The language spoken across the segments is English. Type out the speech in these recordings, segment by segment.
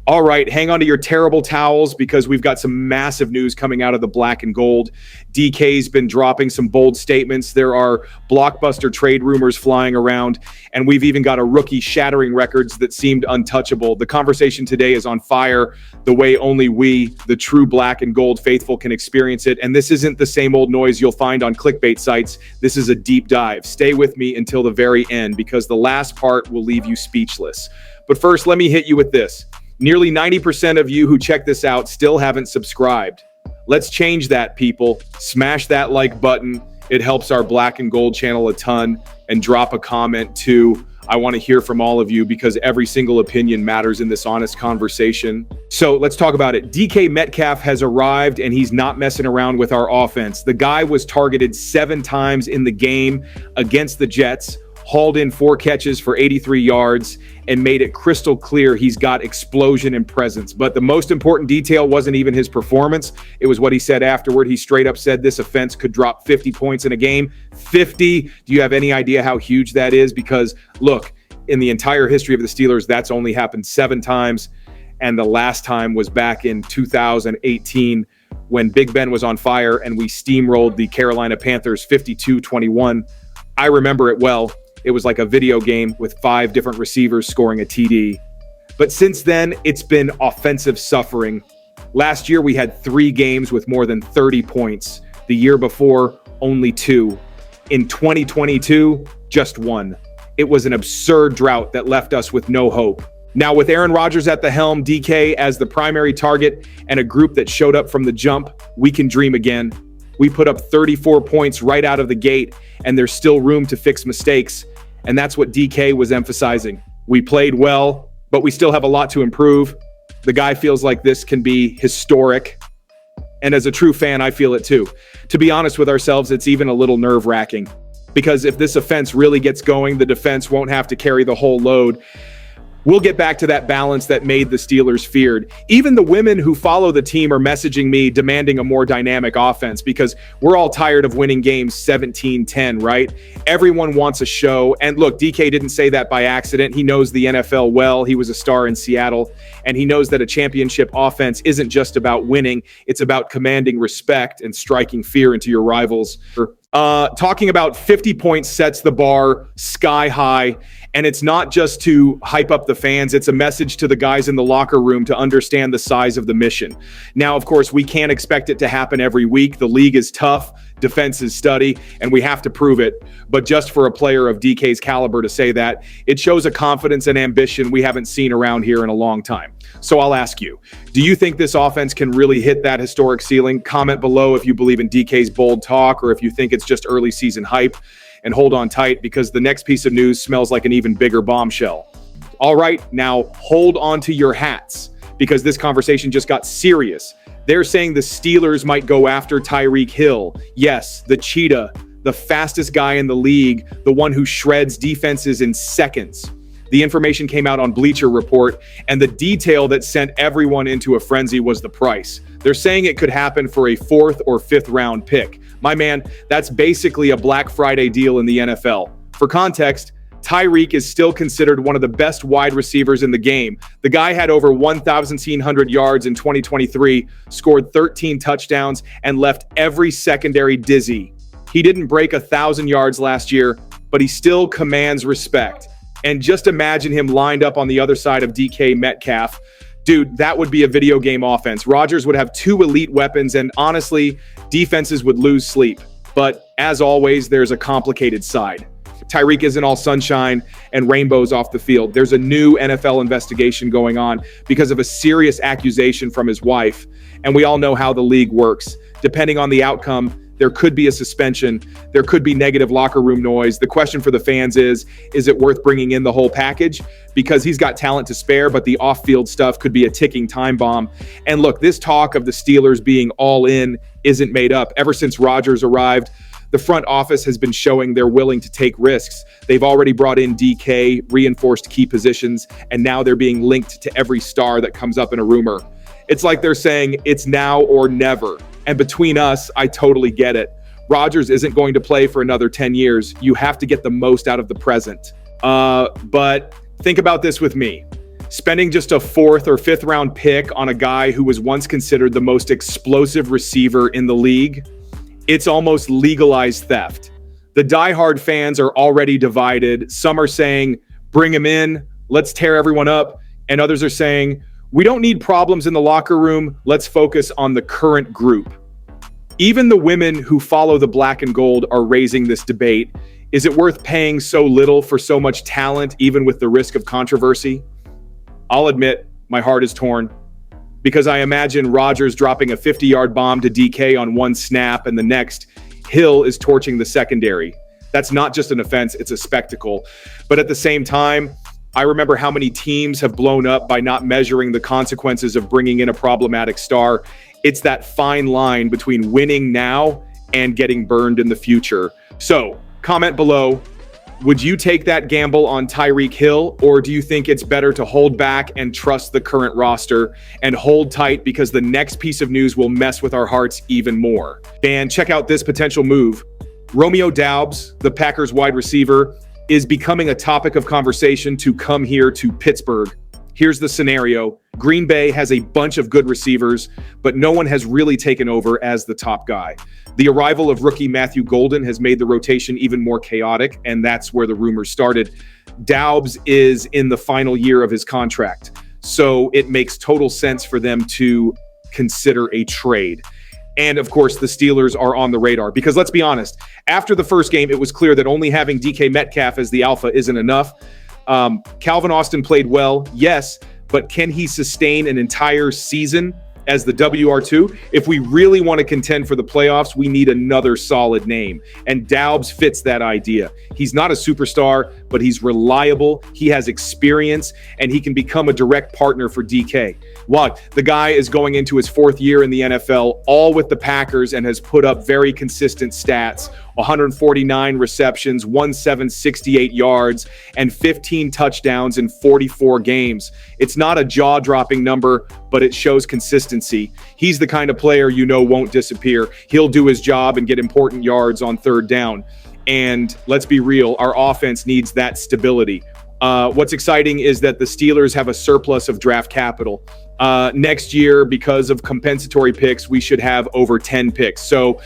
All right, hang on to your terrible towels because we've got some massive news coming out of the black and gold. DK's been dropping some bold statements. There are Blockbuster trade rumors flying around, and we've even got a rookie shattering records that seemed untouchable. The conversation today is on fire, the way only we, the true black and gold faithful, can experience it. And this isn't the same old noise you'll find on clickbait sites. This is a deep dive. Stay with me until the very end because the last part will leave you speechless. But first, let me hit you with this. Nearly 90% of you who check this out still haven't subscribed. Let's change that, people. Smash that like button. It helps our black and gold channel a ton. And drop a comment too. I want to hear from all of you because every single opinion matters in this honest conversation. So let's talk about it. DK Metcalf has arrived and he's not messing around with our offense. The guy was targeted 7 times in the game against the Jets, hauled in 4 catches for 83 yards, and made it crystal clear he's got explosion and presence. But the most important detail wasn't even his performance. It was what he said afterward. He straight up said this offense could drop 50 points in a game. 50? Do you have any idea how huge that is? Because look, in the entire history of the Steelers, that's only happened 7 times. And the last time was back in 2018 when Big Ben was on fire and we steamrolled the Carolina Panthers 52-21. I remember it well. It was like a video game with 5 different receivers scoring a TD. But since then, it's been offensive suffering. Last year, we had 3 games with more than 30 points. The year before, only 2. In 2022, just 1. It was an absurd drought that left us with no hope. Now, with Aaron Rodgers at the helm, DK as the primary target, and a group that showed up from the jump, we can dream again. We put up 34 points right out of the gate, and there's still room to fix mistakes. And that's what DK was emphasizing. We played well, but we still have a lot to improve. The guy feels like this can be historic. And as a true fan, I feel it too. To be honest with ourselves, it's even a little nerve-wracking. Because if this offense really gets going, the defense won't have to carry the whole load. We'll get back to that balance that made the Steelers feared. Even the women who follow the team are messaging me demanding a more dynamic offense because we're all tired of winning games 17-10, right? Everyone wants a show. And look, DK didn't say that by accident. He knows the NFL well. He was a star in Seattle. And he knows that a championship offense isn't just about winning. It's about commanding respect and striking fear into your rivals. Talking about 50 points sets the bar sky high. And it's not just to hype up the fans. It's a message to the guys in the locker room to understand the size of the mission. Now, of course, we can't expect it to happen every week. The league is tough. Defense is steady, and we have to prove it. But just for a player of DK's caliber to say that, it shows a confidence and ambition we haven't seen around here in a long time. So I'll ask you, do you think this offense can really hit that historic ceiling? Comment below if you believe in DK's bold talk or if you think it's just early season hype. And hold on tight because the next piece of news smells like an even bigger bombshell. All right, now hold on to your hats because this conversation just got serious. They're saying the Steelers might go after Tyreek Hill. Yes, the cheetah, the fastest guy in the league, the one who shreds defenses in seconds. The information came out on Bleacher Report, and the detail that sent everyone into a frenzy was the price. They're saying it could happen for a 4th or 5th round pick. My man, that's basically a Black Friday deal in the NFL. For context, Tyreek is still considered one of the best wide receivers in the game. The guy had over 1,700 yards in 2023, scored 13 touchdowns, and left every secondary dizzy. He didn't break 1,000 yards last year, but he still commands respect. And just imagine him lined up on the other side of DK Metcalf. Dude, that would be a video game offense. Rodgers would have 2 elite weapons, and honestly, defenses would lose sleep. But as always, there's a complicated side. Tyreek isn't all sunshine and rainbows off the field. There's a new NFL investigation going on because of a serious accusation from his wife. And we all know how the league works. Depending on the outcome, there could be a suspension. There could be negative locker room noise. The question for the fans is it worth bringing in the whole package? Because he's got talent to spare, but the off-field stuff could be a ticking time bomb. And look, this talk of the Steelers being all in isn't made up. Ever since Rodgers arrived, the front office has been showing they're willing to take risks. They've already brought in DK, reinforced key positions, and now they're being linked to every star that comes up in a rumor. It's like they're saying it's now or never. And between us, I totally get it. Rodgers isn't going to play for another 10 years. You have to get the most out of the present. But think about this with me. Spending just a fourth or fifth round pick on a guy who was once considered the most explosive receiver in the league, it's almost legalized theft. The diehard fans are already divided. Some are saying, bring him in, let's tear everyone up. And others are saying, we don't need problems in the locker room, let's focus on the current group. Even the women who follow the black and gold are raising this debate. Is it worth paying so little for so much talent, even with the risk of controversy? I'll admit, my heart is torn, because I imagine Rodgers dropping a 50-yard bomb to DK on one snap, and the next, Hill is torching the secondary. That's not just an offense, it's a spectacle. But at the same time, I remember how many teams have blown up by not measuring the consequences of bringing in a problematic star. It's that fine line between winning now and getting burned in the future. So, comment below. Would you take that gamble on Tyreek Hill, or do you think it's better to hold back and trust the current roster and hold tight because the next piece of news will mess with our hearts even more? And check out this potential move. Romeo Doubs, the Packers wide receiver, is becoming a topic of conversation to come here to Pittsburgh. Here's the scenario. Green Bay has a bunch of good receivers, but no one has really taken over as the top guy. The arrival of rookie Matthew Golden has made the rotation even more chaotic, and that's where the rumors started. Doubs is in the final year of his contract, so it makes total sense for them to consider a trade. And of course, the Steelers are on the radar because let's be honest, after the first game, it was clear that only having DK Metcalf as the alpha isn't enough. Calvin Austin played well, yes, but can he sustain an entire season as the WR2? If we really want to contend for the playoffs, we need another solid name. And Doubs fits that idea. He's not a superstar, but he's reliable, he has experience, and he can become a direct partner for DK. What? The guy is going into his fourth year in the NFL, all with the Packers, and has put up very consistent stats. 149 receptions, 1,768 yards, and 15 touchdowns in 44 games. It's not a jaw-dropping number, but it shows consistency. He's the kind of player you know won't disappear. He'll do his job and get important yards on third down. And let's be real, our offense needs that stability. What's exciting is that the Steelers have a surplus of draft capital. Next year, because of compensatory picks, we should have over 10 picks. So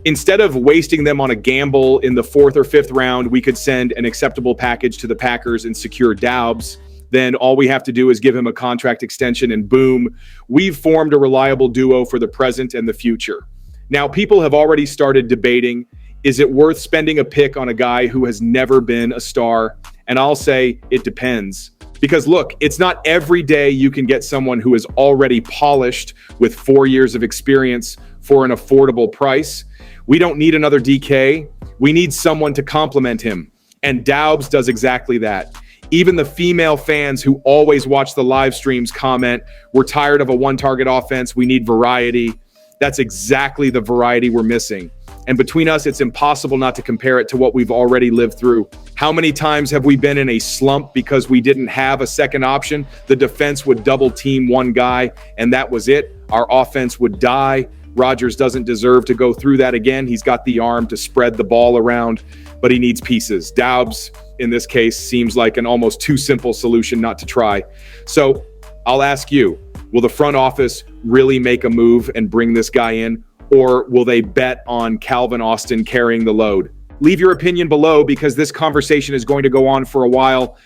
instead of wasting them on a gamble in the fourth or fifth round, we could send an acceptable package to the Packers and secure Doubs. Then all we have to do is give him a contract extension and boom, we've formed a reliable duo for the present and the future. Now, people have already started debating, is it worth spending a pick on a guy who has never been a star? And I'll say it depends. Because look, it's not every day you can get someone who is already polished with 4 years of experience for an affordable price. We don't need another DK. We need someone to complement him. And Doubs does exactly that. Even the female fans who always watch the live streams comment, we're tired of a one-target offense. We need variety. That's exactly the variety we're missing. And between us, it's impossible not to compare it to what we've already lived through. How many times have we been in a slump because we didn't have a second option? The defense would double team one guy, and that was it. Our offense would die. Rodgers doesn't deserve to go through that again. He's got the arm to spread the ball around, but he needs pieces. Doubs, in this case, seems like an almost too simple solution not to try. So I'll ask you, will the front office really make a move and bring this guy in? Or will they bet on Calvin Austin carrying the load? Leave your opinion below because this conversation is going to go on for a while.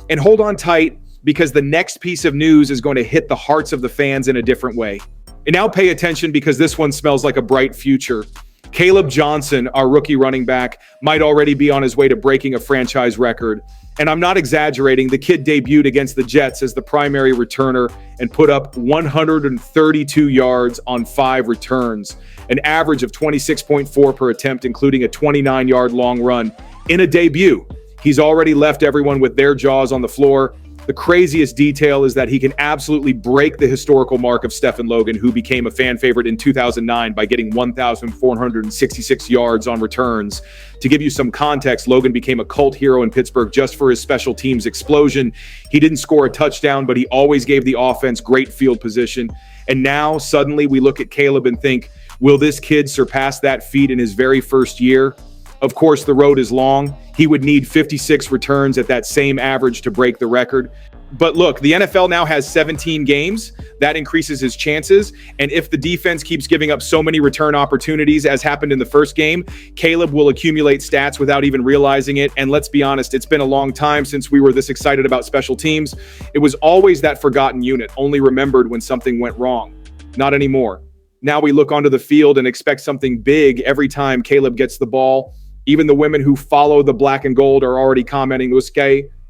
And hold on tight because the next piece of news is going to hit the hearts of the fans in a different way. And now pay attention because this one smells like a bright future. Caleb Johnson, our rookie running back, might already be on his way to breaking a franchise record. And I'm not exaggerating, the kid debuted against the Jets as the primary returner and put up 132 yards on 5 returns, an average of 26.4 per attempt, including a 29-yard long run. In a debut, he's already left everyone with their jaws on the floor. The craziest detail is that he can absolutely break the historical mark of Stephen Logan, who became a fan favorite in 2009 by getting 1,466 yards on returns. To give you some context, Logan became a cult hero in Pittsburgh just for his special teams explosion. He didn't score a touchdown, but he always gave the offense great field position. And now suddenly we look at Caleb and think, will this kid surpass that feat in his very first year? Of course, the road is long. He would need 56 returns at that same average to break the record. But look, the NFL now has 17 games. That increases his chances. And if the defense keeps giving up so many return opportunities, as happened in the first game, Caleb will accumulate stats without even realizing it. And let's be honest, it's been a long time since we were this excited about special teams. It was always that forgotten unit, only remembered when something went wrong. Not anymore. Now we look onto the field and expect something big every time Caleb gets the ball. Even the women who follow the black and gold are already commenting,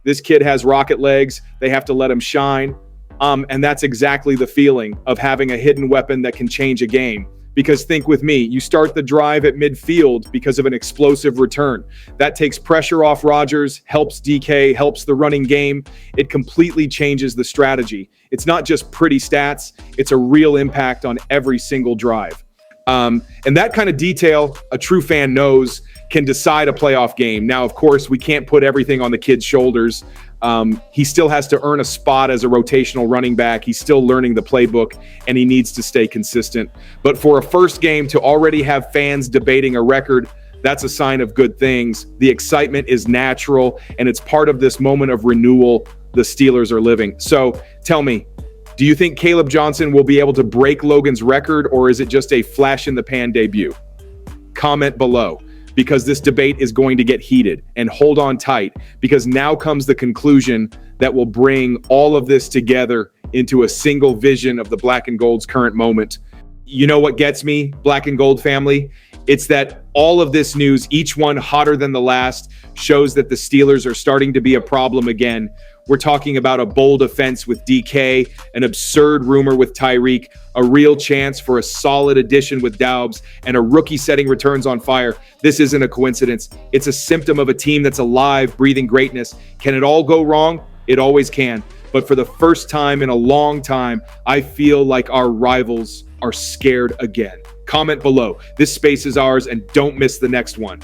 this kid has rocket legs. They have to let him shine. And that's exactly the feeling of having a hidden weapon that can change a game. Because think with me, you start the drive at midfield because of an explosive return. That takes pressure off Rodgers, helps DK, helps the running game. It completely changes the strategy. It's not just pretty stats, it's a real impact on every single drive. And that kind of detail, a true fan knows, can decide a playoff game. Now, of course, we can't put everything on the kid's shoulders. He still has to earn a spot as a rotational running back. He's still learning the playbook, and he needs to stay consistent. But for a first game to already have fans debating a record, that's a sign of good things. The excitement is natural, and it's part of this moment of renewal the Steelers are living. So tell me, do you think Caleb Johnson will be able to break Logan's record, or is it just a flash-in-the-pan debut? Comment below, because this debate is going to get heated. And hold on tight, because now comes the conclusion that will bring all of this together into a single vision of the Black and Gold's current moment. You know what gets me, Black and Gold family? It's that all of this news, each one hotter than the last, shows that the Steelers are starting to be a problem again. We're talking about a bold offense with DK, an absurd rumor with Tyreek, a real chance for a solid addition with Daubs, and a rookie setting returns on fire. This isn't a coincidence. It's a symptom of a team that's alive, breathing greatness. Can it all go wrong? It always can. But for the first time in a long time, I feel like our rivals are scared again. Comment below. This space is ours, and don't miss the next one.